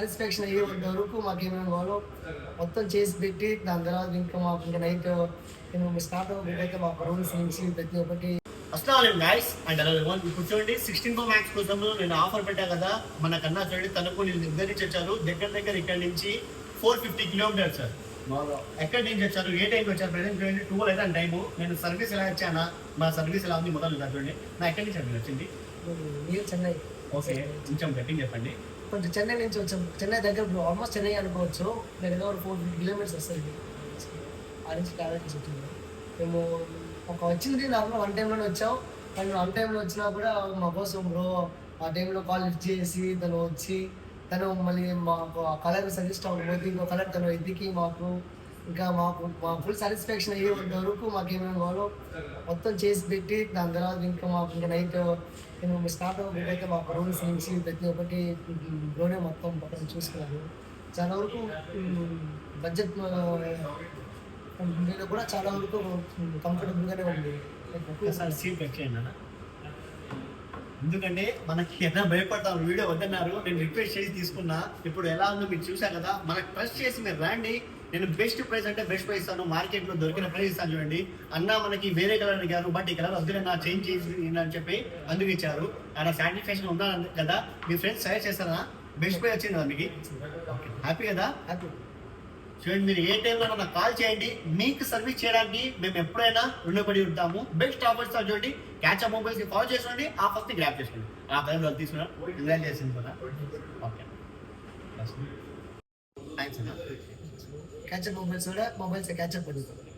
Satisfaction అయ్యేంత వరకు మాకేమేమి కావాలో మొత్తం చేసి పెట్టి దాని తర్వాత ఇంకా మాకు ఇంకా నైట్ స్టార్ట్ అవ్వకపోతే మాకు రూమ్స్ నుంచి ప్రతి ఒక్కటి అస్సలు నైస్ అండ్ అలా ఇప్పుడు చూడండి 16 Pro Max కోసం నేను ఆఫర్ పెట్టా కదా మన కన్నా చూడండి తనకు నేను దగ్గర నుంచి వచ్చారు దగ్గర ఇక్కడ నుంచి 450 కిలోమీటర్స్ సార్ ఎక్కడి నుంచి వచ్చారు ఏ టైంకి వచ్చారు ప్రజెంట్ చూడండి 12 అయితే టైము నేను సర్వీస్ ఎలా వచ్చానా మా సర్వీస్ ఎలా ఉంది మొదలు చూడండి నా ఎక్కడి నుంచి వచ్చింది చెన్నై. ఓకే కొంచెం గట్టిగా చెప్పండి. కొంచెం చెన్నై నుంచి వచ్చాం. చెన్నై దగ్గర ఆల్మోస్ట్ చెన్నై అనుకోవచ్చు. దగ్గర 450 కిలోమీటర్స్ వస్తుంది. ఆ నుంచి ట్రావెల్ చేసి వచ్చింది. మేము ఒక వచ్చింది నార్మల్ 1 టైంలోనే వచ్చాం. కానీ 1 టైంలో వచ్చినా కూడా మా కోసం బ్రో ఆ టైంలో కాల్ లిఫ్ట్ చేసి తను మళ్ళీ మాకు ఆ కలర్ సజెస్ట్ అవ్వకపోతే ఇంకో కలర్ తను ఎదికి మాకు మా ఫుల్ సాటిస్ఫాక్షన్ అయ్యేంత వరకు మాకేమేమి కావాలో మొత్తం చేసి పెట్టి దాని తర్వాత ఇంకా మాకు ఇంకా నైట్ స్టార్ట్ అవ్వకపోతే మాకు రూమ్స్ నుంచి ప్రతి ఒక్కటి లోనే మొత్తం చూసుకున్నారు. చాలా వరకు బడ్జెట్ మీద కూడా చాలా వరకు కంఫర్టబుల్గానే ఉంది. ఒక్కసారి సీట్ వచ్చేయండి. ఎందుకంటే మనకి ఏదైనా భయపడతాం వీడియో వద్దన్నారు, నేను రిక్వెస్ట్ చేసి తీసుకున్నా. ఇప్పుడు ఎలా ఉందో మీరు చూసారు కదా, మనకు ట్రస్ట్ చేసి మీరు రండి. నేను బెస్ట్ ప్రైస్ అంటే బెస్ట్ ప్రైస్ ఇస్తాను, మార్కెట్లో దొరికిన ప్రైస్ ఇస్తాను. చూడండి అన్న మనకి వేరే కలర్ అడిగారు, బట్ ఈ కలర్ వద్దులే చేంజ్ చేసి అని చెప్పి అందుకు ఇచ్చారు. ఆయన సాటిస్ఫాక్షన్ ఉన్నాను కదా, మీ ఫ్రెండ్స్ సజెస్ట్ చేస్తారా? బెస్ట్ ప్రైస్ వచ్చింది కదా మీకు? హ్యాపీ కదా? హ్యాపీ. చూడండి మీరు ఏ టైంలో నాకు కాల్ చేయండి, మీకు సర్వీస్ చేయడానికి మేము ఎప్పుడైనా రుణపడి ఉంటాము. బెస్ట్ ఆఫర్స్ చూడండి, క్యాచ్అప్ మొబైల్స్కి కాల్ చేసుకోండి, ఆఫర్స్ని గ్రాప్ చేసుకోండి. ఆ టైం వాళ్ళు తీసుకున్నారు ఎంజాయ్ చేసింది కదా. ఓకే థ్యాంక్స్ అన్న. క్యాచ్అప్ మొబైల్స్ క్యాచ్అప్ పడుతుంది.